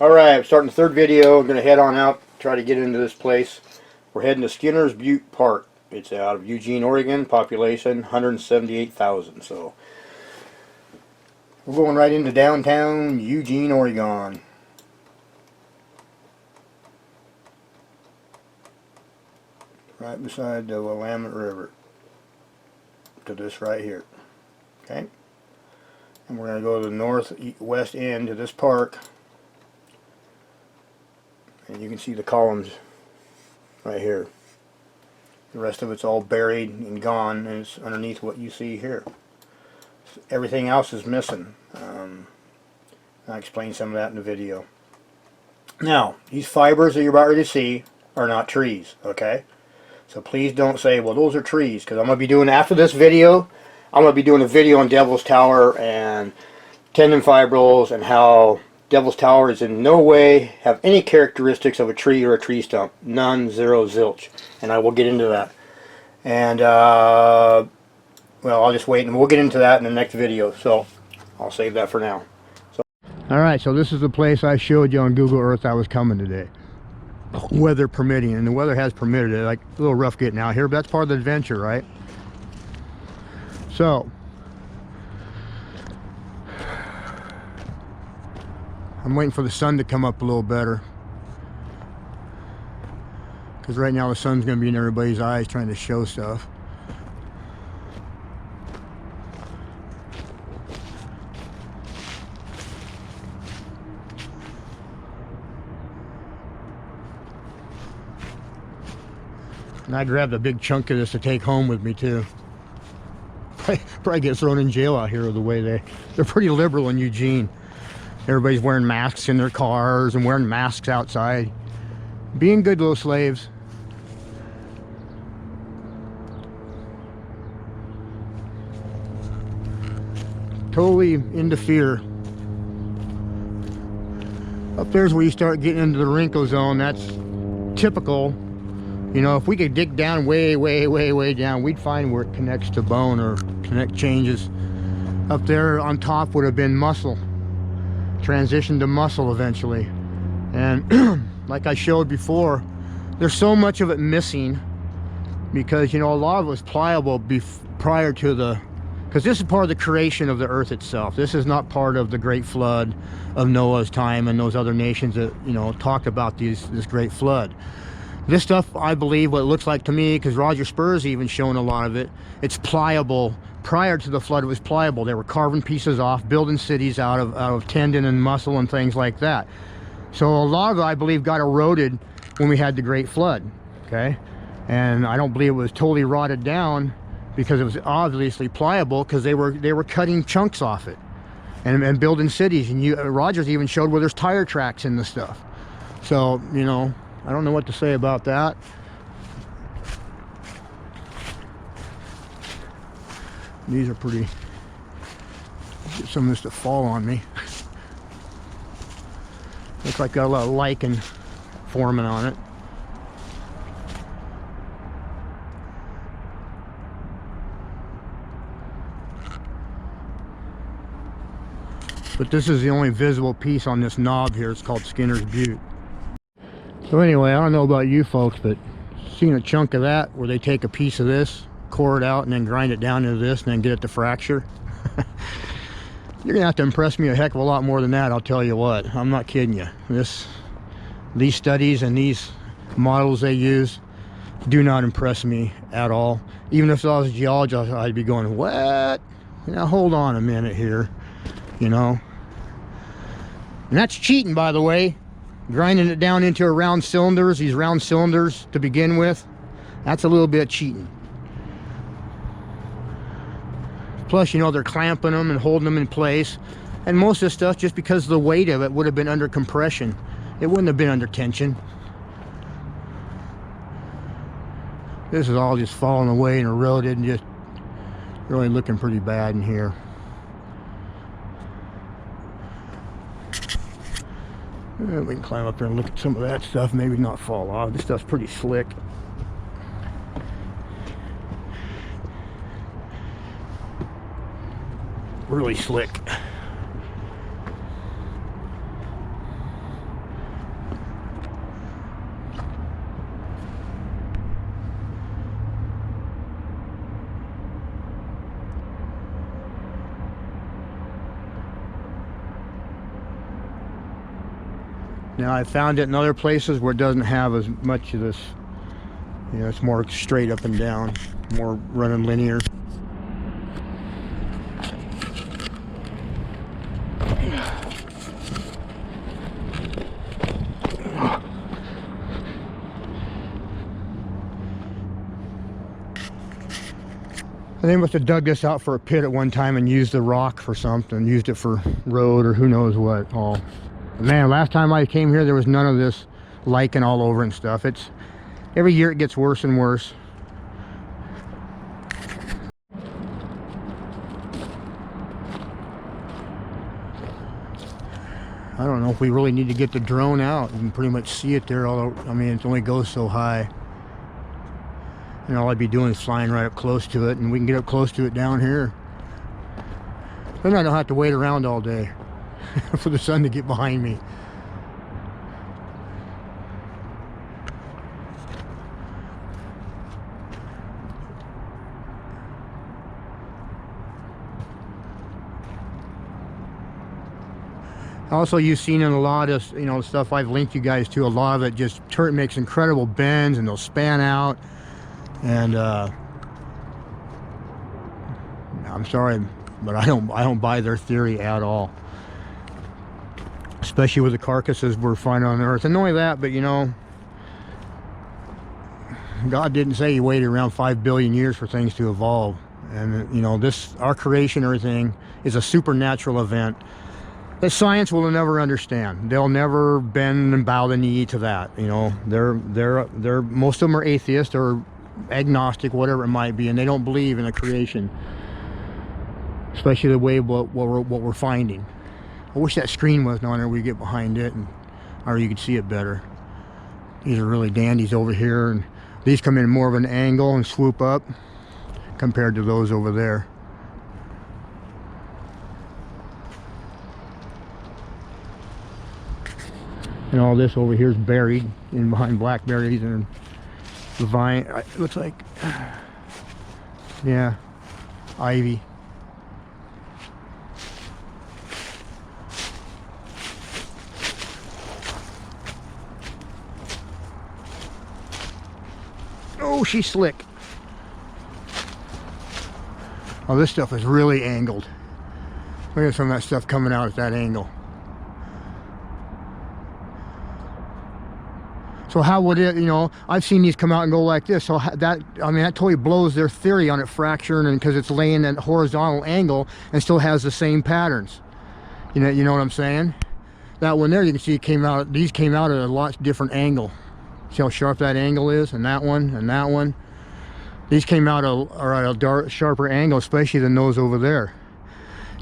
Alright, I'm starting the third video. I'm going to head on out, try to get into this place. We're heading to Skinner's Butte Park. It's out of Eugene, Oregon. Population 178,000. So we're going right into downtown Eugene, Oregon. Right beside the Willamette River. To this right here. Okay? And we're going to go to the northwest end of this park. And you can see the columns right here. The rest of it's all buried and gone, and it's underneath what you see here. Everything else is missing. I'll explain some of that in the video. Now, these fibers that you're about ready to see are not trees, okay? So please don't say, well, those are trees, because I'm going to be doing, after this video, I'm going to be doing a video on Devil's Tower and tendon fibrils and how Devil's Tower is in no way have any characteristics of a tree or a tree stump. None, zero, zilch. And I will get into that. And, well, I'll just wait and we'll get into that in the next video. So, I'll save that for now. Alright, so this is the place I showed you on Google Earth I was coming today. Weather permitting, and the weather has permitted it. Like, a little rough getting out here, but that's part of the adventure, right? So, I'm waiting for the sun to come up a little better, because right now the sun's going to be in everybody's eyes trying to show stuff. And I grabbed a big chunk of this to take home with me too. Probably get thrown in jail out here the way they're pretty liberal in Eugene. Everybody's wearing masks in their cars and wearing masks outside. Being good little slaves. Totally into fear. Up there's where you start getting into the wrinkle zone. That's typical. You know, if we could dig down way down, we'd find where it connects to bone or changes. Up there on top would have been muscle. Transition to muscle eventually. And like I showed before, there's so much of it missing because, you know, a lot of it was pliable prior to the, because this is part of the creation of the earth itself. This is not part of the great flood of Noah's time and those other nations that, you know, talked about this great flood. This stuff, I believe, what it looks like to me, because Roger Spur's even shown a lot of it, it's pliable. Prior to the flood, it was pliable. They were carving pieces off, building cities out of tendon and muscle and things like that. So a lot of it, I believe, got eroded when we had the Great Flood, okay? And I don't believe it was totally rotted down because it was obviously pliable, because they were cutting chunks off it and building cities. And Rogers even showed where there's tire tracks in the stuff. So, you know, I don't know what to say about that. These are pretty, get some of this to fall on me. Looks like got a lot of lichen forming on it. But this is the only visible piece on this knob here. It's called Skinner's Butte. So anyway, I don't know about you folks, but seeing a chunk of that where they take a piece of this, core it out, and then grind it down into this, and then get it to fracture. You're gonna have to impress me a heck of a lot more than that, I'll tell you what. I'm not kidding you. These studies and these models they use do not impress me at all. Even if I was a geologist, I'd be going, what? Now hold on a minute here, you know. And that's cheating, by the way. Grinding it down into a round cylinders, these round cylinders to begin with, that's a little bit cheating. Plus, you know, they're clamping them and holding them in place. And most of this stuff, just because of the weight of it, would have been under compression. It wouldn't have been under tension. This is all just falling away and eroded and just really looking pretty bad in here. We can climb up there and look at some of that stuff, maybe not fall off. This stuff's pretty slick. Really slick. Now I found it in other places where it doesn't have as much of this. You know, it's more straight up and down, more running linear. And they must have dug this out for a pit at one time and used the rock for something, used it for road or who knows what all. Man, last time I came here, there was none of this lichen all over and stuff. It's every year it gets worse and worse. I don't know if we really need to get the drone out. You can pretty much see it there, although, I mean, it only goes so high. And all I'd be doing is flying right up close to it, and we can get up close to it down here. Then I don't have to wait around all day for the sun to get behind me. Also, you've seen in a lot of, you know, stuff I've linked you guys to, a lot of it just makes incredible bends and they'll span out. And I'm sorry, but I don't buy their theory at all. Especially with the carcasses we're finding on Earth. And not only that, but you know, God didn't say He waited around 5 billion years for things to evolve. And you know, our creation, everything is a supernatural event that science will never understand. They'll never bend and bow the knee to that. You know, they're most of them are atheists or agnostic, whatever it might be, and they don't believe in a creation, especially the way what we're finding. I wish that screen wasn't on there. We get behind it, or you could see it better. These are really dandies over here, and these come in more of an angle and swoop up compared to those over there. And all this over here is buried in behind blackberries and the vine. It looks like, yeah, ivy. Oh, she's slick. Oh, this stuff is really angled. Look at some of that stuff coming out at that angle. So how would it, you know, I've seen these come out and go like this. So that, I mean, that totally blows their theory on it fracturing, and because it's laying at a horizontal angle and still has the same patterns. You know what I'm saying? That one there, you can see it came out, these came out at a lot different angle. See how sharp that angle is? And that one, and that one. These came out are at a sharper angle, especially than those over there.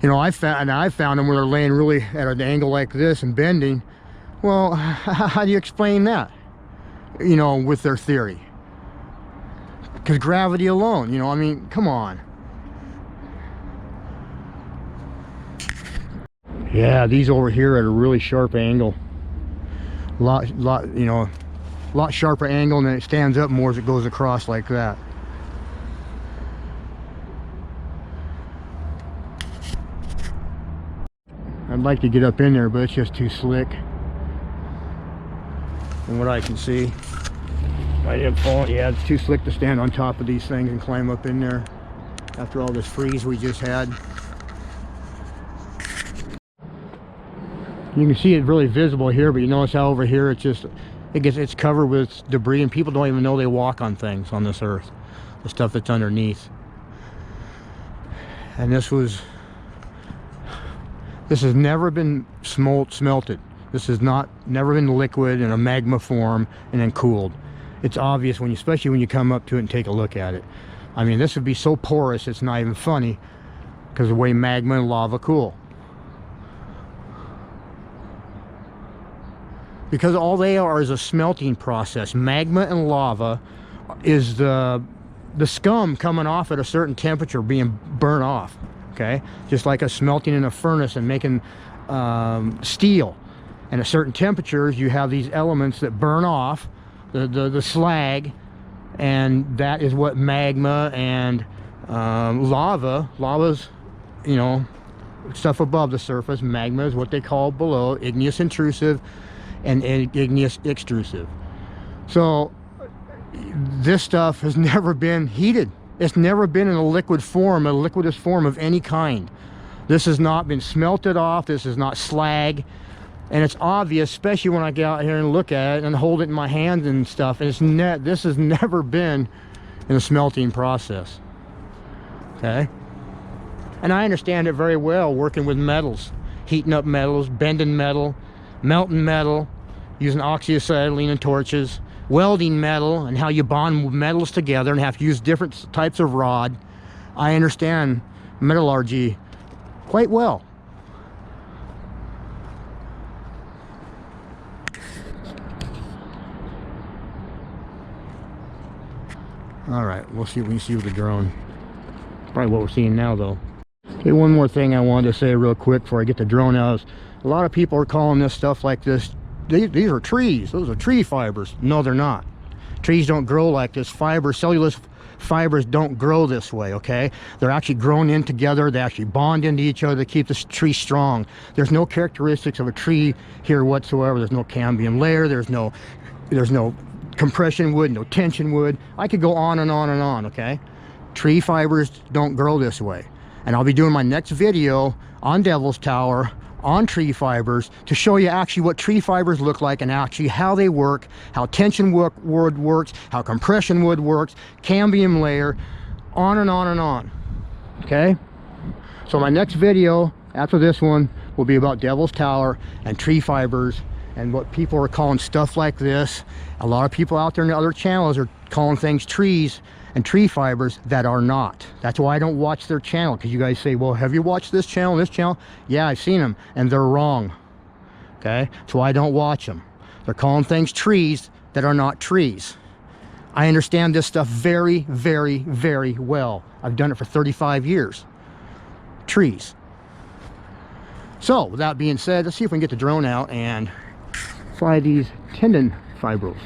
You know, I found them where they're laying really at an angle like this and bending. Well, how do you explain that? You know, with their theory. Because gravity alone, you know, I mean, come on. Yeah, these over here at a really sharp angle. You know, a lot sharper angle, and then it stands up more as it goes across like that. I'd like to get up in there, but it's just too slick. From what I can see, I didn't fall. Yeah, it's too slick to stand on top of these things and climb up in there after all this freeze we just had. You can see it really visible here, but you notice how over here it's covered with debris, and people don't even know they walk on things on this earth, the stuff that's underneath. And this has never been smelted. This has never been liquid in a magma form and then cooled. It's obvious especially when you come up to it and take a look at it. I mean, this would be so porous, it's not even funny, because of the way magma and lava cool. Because all they are is a smelting process. Magma and lava is the scum coming off at a certain temperature being burnt off. Okay, just like a smelting in a furnace and making steel. And at certain temperatures, you have these elements that burn off the slag, and that is what magma and lava's, you know, stuff above the surface. Magma is what they call below. Igneous intrusive and igneous extrusive. So this stuff has never been heated. It's never been in a liquid form, a liquidous form of any kind. This has not been smelted off. This is not slag. And it's obvious, especially when I get out here and look at it and hold it in my hands and stuff. And this has never been in a smelting process. Okay? And I understand it very well, working with metals, heating up metals, bending metal, melting metal, using oxyacetylene and torches, welding metal, and how you bond metals together and have to use different types of rod. I understand metallurgy quite well. All right, we'll see what we see with the drone. Probably what we're seeing now, though. Okay, one more thing I wanted to say real quick before I get the drone out is a lot of people are calling this stuff like this, these are trees. Those are tree fibers. No, they're not. Trees don't grow like this. Cellulose fibers don't grow this way, okay? They're actually grown in together. They actually bond into each other to keep this tree strong. There's no characteristics of a tree here whatsoever. There's no cambium layer. There's no compression wood, no tension wood. I could go on and on and on, okay? Tree fibers don't grow this way. And I'll be doing my next video on Devil's Tower on tree fibers to show you actually what tree fibers look like and actually how they work, how tension wood works, how compression wood works, cambium layer, on and on and on. Okay? So my next video after this one will be about Devil's Tower and tree fibers and what people are calling stuff like this. A lot of people out there in the other channels are calling things trees and tree fibers that are not. That's why I don't watch their channel, because you guys say, well, have you watched this channel, this channel? Yeah, I've seen them, and they're wrong. Okay? That's why I don't watch them. They're calling things trees that are not trees. I understand this stuff very, very, very well. I've done it for 35 years. Trees. So, with that being said, let's see if we can get the drone out and fly these tendon fibrils.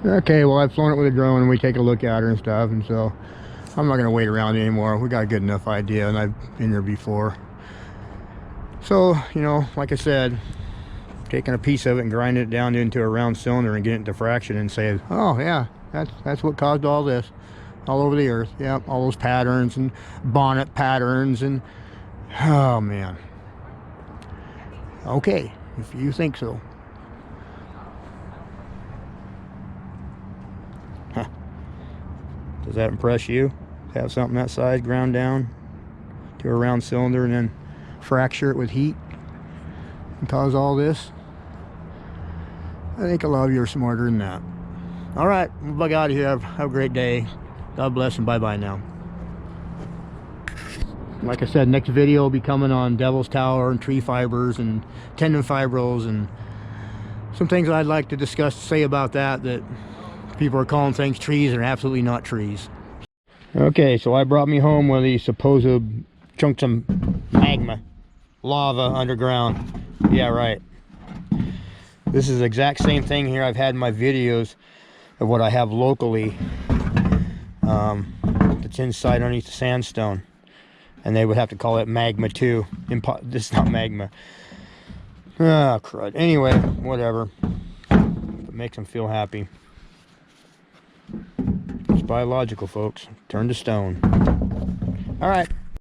Okay, well, I've flown it with a drone and we take a look at her and stuff, and so I'm not going to wait around anymore. We got a good enough idea, and I've been there before. So, you know, like I said, taking a piece of it and grinding it down into a round cylinder and getting it to fraction and say, oh yeah, that's what caused all this all over the earth. Yeah, all those patterns and bonnet patterns, and oh man. Okay, if you think so. Huh. Does that impress you? Have something that size ground down to a round cylinder and then fracture it with heat and cause all this? I think a lot of you are smarter than that. All right, we'll bug out of here. Have a great day. God bless and bye-bye now. Like I said, next video will be coming on Devil's Tower and tree fibers and tendon fibrils and some things I'd like to discuss, say about that people are calling things trees and are absolutely not trees. Okay, so I brought me home one of these supposed chunks of magma, lava underground. Yeah, right. This is the exact same thing here I've had in my videos of what I have locally. That's inside underneath the sandstone. And they would have to call it magma too. This is not magma. Ah, crud. Anyway, whatever. If it makes them feel happy. It's biological, folks. Turn to stone. All right.